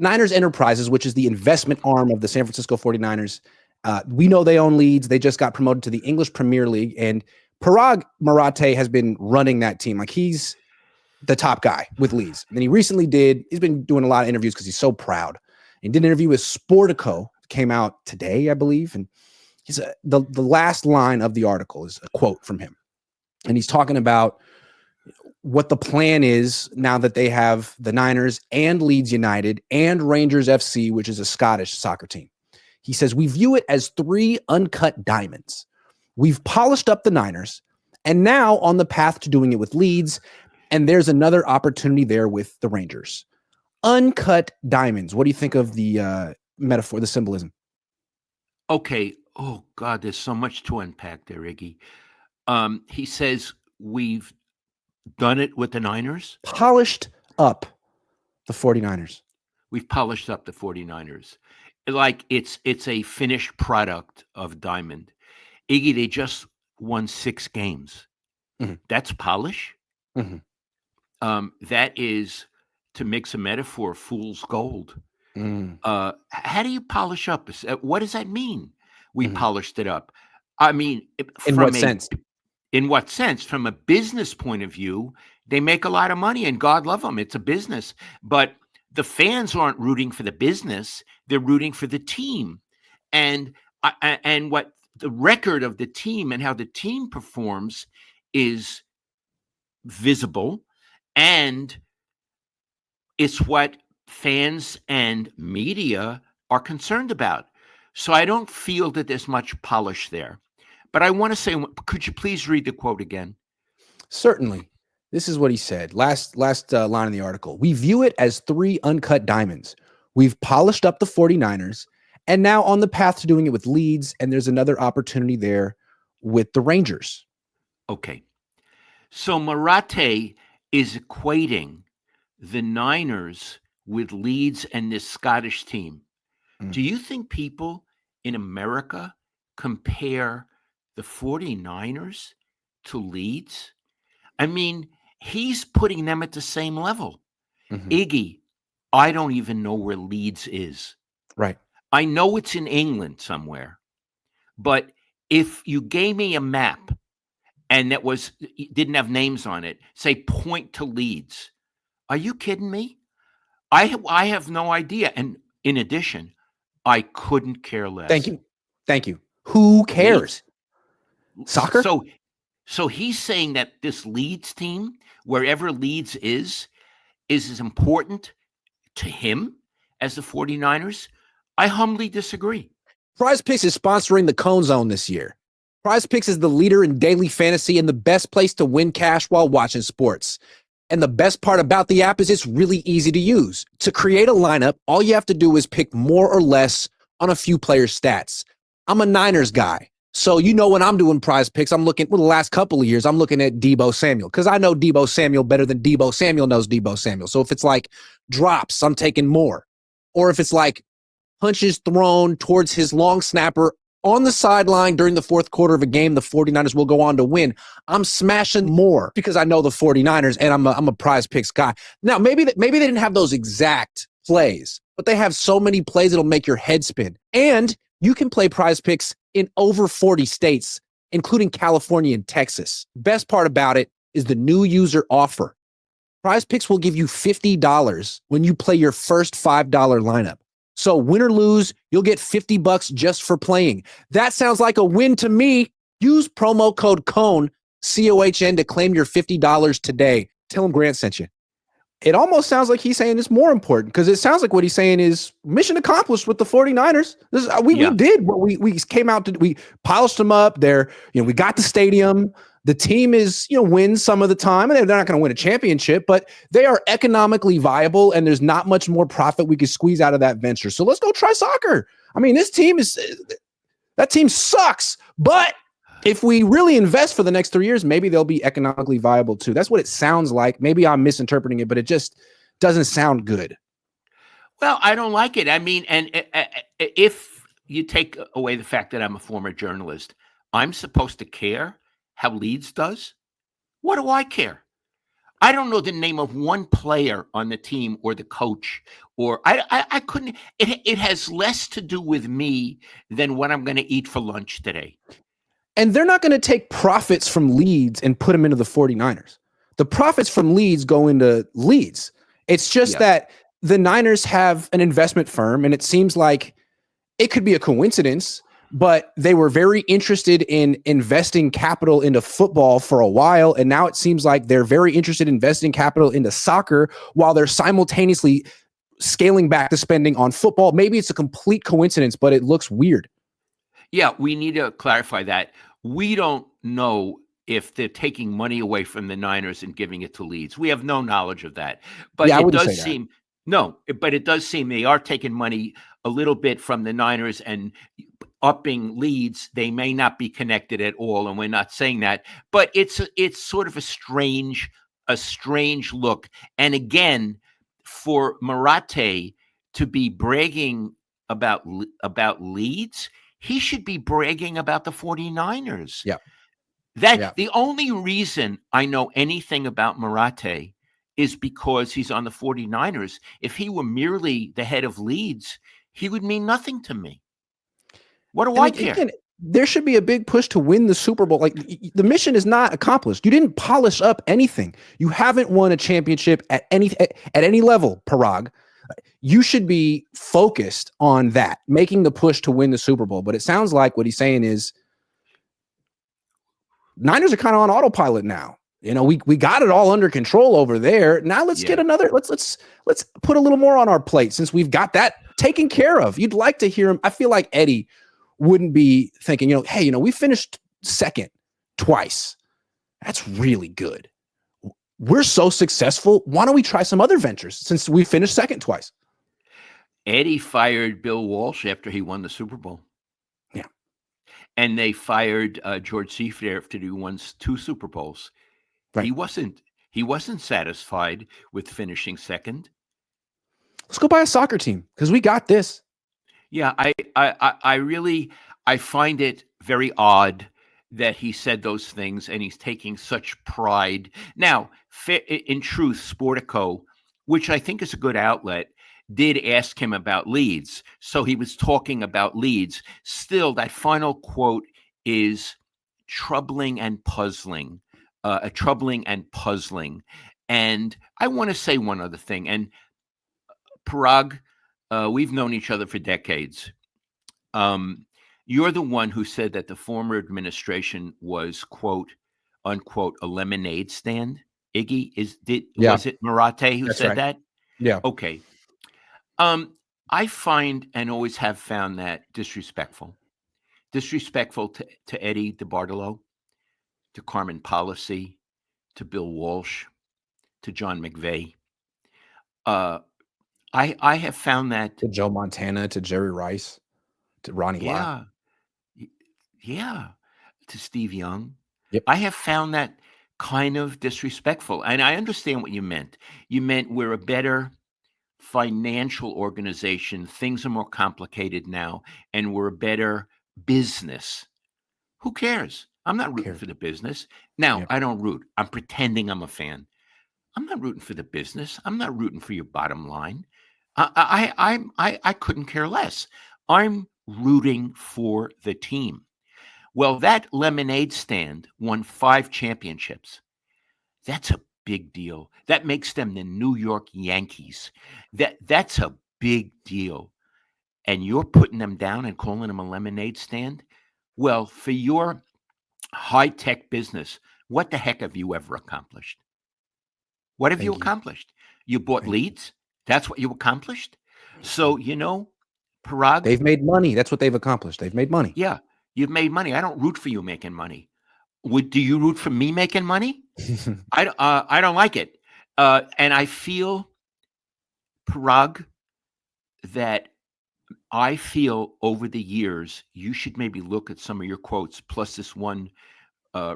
Niners Enterprises, which is the investment arm of the San Francisco 49ers. We know they own Leeds. They just got promoted to the English Premier League, and Paraag Marathe has been running that team. Like, he's the top guy with Leeds. And then he's been doing a lot of interviews because he's so proud. And did an interview with Sportico, came out today, I believe. And the last line of the article is a quote from him. And he's talking about what the plan is now that they have the Niners and Leeds United and Rangers FC, which is a Scottish soccer team. He says, we view it as 3 uncut diamonds. We've polished up the Niners and now on the path to doing it with Leeds. And there's another opportunity there with the Rangers. Uncut diamonds. What do you think of the metaphor, the symbolism? Okay. Oh, God, there's so much to unpack there, Iggy. He says, we've done it with the Niners. Polished up the 49ers. We've polished up the 49ers. Like it's a finished product of diamond. Iggy, they just won 6 games. Mm-hmm. That's polish. Mm-hmm. That is, to mix a metaphor, fool's gold. How do you polish up? What does that mean? We polished it up. I mean, in what sense? In what sense? From a business point of view, they make a lot of money, and God love them. It's a business. But the fans aren't rooting for the business. They're rooting for the team. And what the record of the team and how the team performs is visible. And it's what fans and media are concerned about. So I don't feel that there's much polish there. But I want to say, could you please read the quote again? Certainly. This is what he said. Last line in the article. We view it as 3 uncut diamonds. We've polished up the 49ers and now on the path to doing it with Leeds. And there's another opportunity there with the Rangers. Okay. So Marathe is equating the Niners with Leeds and this Scottish team. Do you think people in America compare the 49ers to Leeds? I mean, he's putting them at the same level. Iggy, I don't even know where Leeds is. Right. I know it's in England somewhere. But if you gave me a map and that didn't have names on it, say point to Leeds, are you kidding me? I have no idea. And in addition, I couldn't care less. Thank you. Who cares? Leeds. Soccer? So he's saying that this Leeds team, wherever Leeds is as important to him as the 49ers? I humbly disagree. PrizePicks is sponsoring the Cohn Zone this year. PrizePicks is the leader in daily fantasy and the best place to win cash while watching sports. And the best part about the app is it's really easy to use. To create a lineup, all you have to do is pick more or less on a few players' stats. I'm a Niners guy. So, when I'm doing PrizePicks, I'm looking, the last couple of years, I'm looking at Deebo Samuel because I know Deebo Samuel better than Deebo Samuel knows Deebo Samuel. So if it's like drops, I'm taking more. Or if it's like punches thrown towards his long snapper on the sideline during the fourth quarter of a game, the 49ers will go on to win. I'm smashing more because I know the 49ers and I'm a PrizePicks guy. Now, maybe they didn't have those exact plays, but they have so many plays that'll make your head spin. And you can play PrizePicks in over 40 states, including California and Texas. Best part about it is the new user offer. PrizePicks will give you $50 when you play your first $5 lineup. So win or lose, you'll get $50 just for playing. That sounds like a win to me. Use promo code Cohn, COHN, to claim your $50 today. Tell him Grant sent you. It almost sounds like he's saying it's more important because it sounds like what he's saying is mission accomplished with the 49ers. We did what we came out to. We polished them up there. We got the stadium. The team is, wins some of the time, and they're not going to win a championship, but they are economically viable, and there's not much more profit we could squeeze out of that venture. So let's go try soccer. I mean, that team sucks, but if we really invest for the next 3 years, maybe they'll be economically viable too. That's what it sounds like. Maybe I'm misinterpreting it, but it just doesn't sound good. Well, I don't like it. I mean, and if you take away the fact that I'm a former journalist, I'm supposed to care how Leeds does? What do I care? I don't know the name of one player on the team or the coach, or I couldn't. It has less to do with me than what I'm going to eat for lunch today. And they're not going to take profits from leads and put them into the 49ers. The profits from leads go into leads. It's just that the Niners have an investment firm, and it seems like it could be a coincidence, but they were very interested in investing capital into football for a while. And now it seems like they're very interested in investing capital into soccer while they're simultaneously scaling back the spending on football. Maybe it's a complete coincidence, but it looks weird. Yeah, we need to clarify that. We don't know if they're taking money away from the Niners and giving it to Leeds. We have no knowledge of that. But Yeah, I it wouldn't does say that. seem no, but it does seem they are taking money a little bit from the Niners and upping Leeds. They may not be connected at all, and we're not saying that. But it's sort of a strange look. And again, for Marathe to be bragging about Leeds, he should be bragging about the 49ers. Yeah. The only reason I know anything about Marathe is because he's on the 49ers. If he were merely the head of Leeds, he would mean nothing to me. What do I care? Again, there should be a big push to win the Super Bowl. Like, the mission is not accomplished. You didn't polish up anything. You haven't won a championship at any level, Paraag. You should be focused on that, making the push to win the Super Bowl. But it sounds like what he's saying is Niners are kind of on autopilot now. You know, we got it all under control over there. Now let's get another. Let's put a little more on our plate since we've got that taken care of. You'd like to hear him. I feel like Eddie wouldn't be thinking, hey, we finished second twice. That's really good. We're so successful. Why don't we try some other ventures since we finished second twice? Eddie fired Bill Walsh after he won the Super Bowl. Yeah. And they fired George Seifert after he won 2 Super Bowls. Right. He wasn't satisfied with finishing second. Let's go buy a soccer team because we got this. Yeah, I really find it very odd that he said those things and he's taking such pride. Now, in truth, Sportico, which I think is a good outlet, did ask him about Leeds. So he was talking about Leeds. Still, that final quote is troubling and puzzling. And I want to say one other thing. And Paraag, we've known each other for decades. You're the one who said that the former administration was, quote, unquote, a lemonade stand. Iggy, was it Marathe who said that? Yeah. Okay. I find and always have found that disrespectful to Eddie DeBartolo, to Carmen Policy, to Bill Walsh, to John McVeigh. I have found that to Joe Montana, to Jerry Rice, to Ronnie Lott. Yeah, to Steve Young. Yep. I have found that kind of disrespectful, and I understand what you meant. You meant we're a better financial organization. Things are more complicated now, and we're a better business. Who cares? I'm not rooting for the business. Now, I don't root. I'm pretending I'm a fan. I'm not rooting for the business. I'm not rooting for your bottom line. I couldn't care less. I'm rooting for the team. Well, that lemonade stand won 5 championships. That's a big deal. That makes them the New York Yankees. That's a big deal. And you're putting them down and calling them a lemonade stand? Well, for your high-tech business, what the heck have you ever accomplished? What have you accomplished? You bought leads? That's what you accomplished? So, Paraag. They've made money. That's what they've accomplished. They've made money. Yeah, you've made money. I don't root for you making money. Do you root for me making money? I don't like it. And I feel, Paraag, that I feel over the years, you should maybe look at some of your quotes, plus this one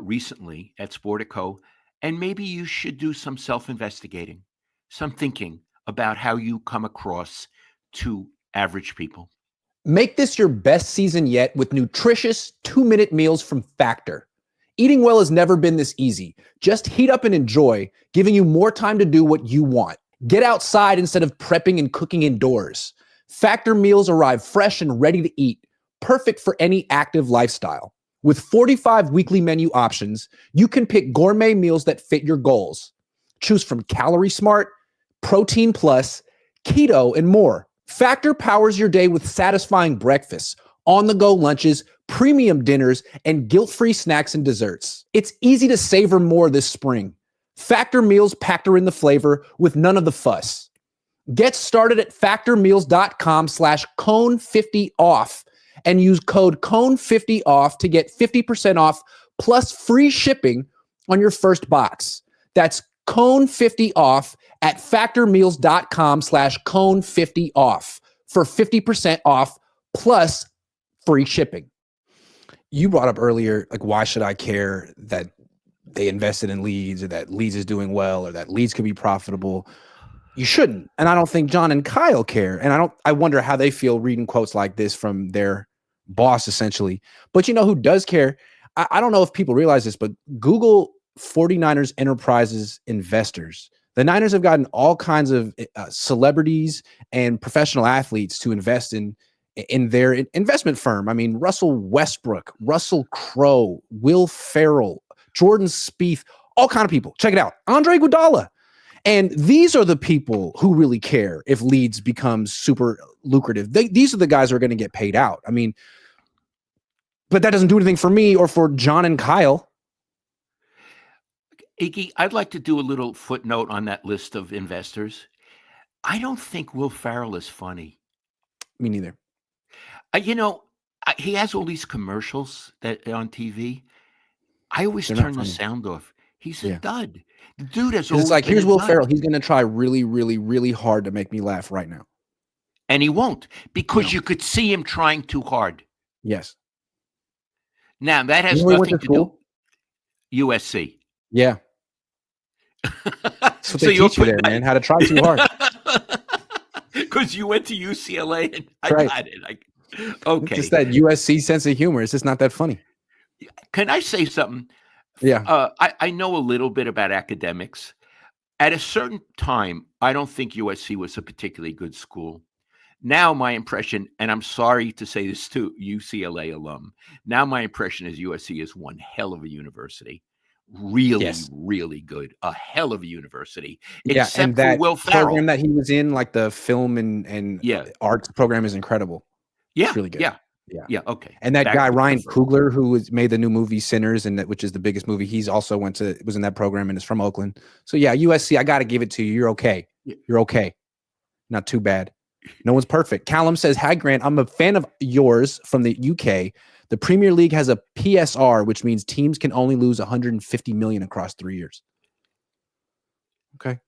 recently at Sportico, and maybe you should do some self-investigating, some thinking about how you come across to average people. Make this your best season yet with nutritious 2-minute meals from Factor. Eating well has never been this easy. Just heat up and enjoy, giving you more time to do what you want. Get outside instead of prepping and cooking indoors. Factor meals arrive fresh and ready to eat, perfect for any active lifestyle. With 45 weekly menu options, you can pick gourmet meals that fit your goals. Choose from Calorie Smart, Protein Plus, Keto, and more. Factor powers your day with satisfying breakfasts, on-the-go lunches, premium dinners, and guilt-free snacks and desserts. It's easy to savor more this spring. Factor meals factor in the flavor with none of the fuss. Get started at factormeals.com/Cohn50off and use code Cohn50off to get 50% off plus free shipping on your first box. That's Cohn50off at factormeals.com/Cohn50off for 50% off plus free shipping. You brought up earlier, like, why should I care that they invested in Leeds or that Leeds is doing well or that Leeds could be profitable? You shouldn't. And I don't think John and Kyle care. And I wonder how they feel reading quotes like this from their boss, essentially. But you know who does care? I don't know if people realize this, but Google 49ers Enterprises investors. The Niners have gotten all kinds of celebrities and professional athletes to invest in their investment firm. I mean, Russell Westbrook, Russell Crowe, Will Ferrell, Jordan Spieth, all kind of people. Check it out. Andre Iguodala. And these are the people who really care if Leeds becomes super lucrative. These are the guys who are going to get paid out. I mean, but that doesn't do anything for me or for John and Kyle. Iggy, I'd like to do a little footnote on that list of investors. I don't think Will Ferrell is funny. Me neither. He has all these commercials that on TV. I always They're not turn the funny. sound off. He's a Yeah. dud. The dude has 'Cause it's always like, been here's a Will dud. Ferrell. He's going to try really, really, really hard to make me laugh right now. And he won't, because No. you could see him trying too hard. Yes. Now, that has You know where he went nothing to to do school? USC. Yeah. That's what So they you'll teach you put there, that- man. How to try too hard. Because you went to UCLA and I Right. got it. Okay. It's just that USC sense of humor. It's just not that funny. Can I say something? Yeah. I know a little bit about academics. At a certain time, I don't think USC was a particularly good school. Now my impression, and I'm sorry to say this to UCLA alum, now my impression is USC is one hell of a university. Really, Yes. really good. A hell of a university. Yeah, Except and that for Will Ferrell. program that he was in, like the film and Yeah. arts program, is incredible. Yeah, It's really good. yeah, Yeah. yeah. Okay. And that Back guy to Ryan the- Coogler, who made the new movie Sinners, and which is the biggest movie, he's also was in that program and is from Oakland. So yeah, USC, I got to give it to you. You're okay. Yeah. You're okay. Not too bad. No one's perfect. Callum says, "Hi Grant, I'm a fan of yours from the UK. The Premier League has a PSR, which means teams can only lose 150 million across 3 years." Okay.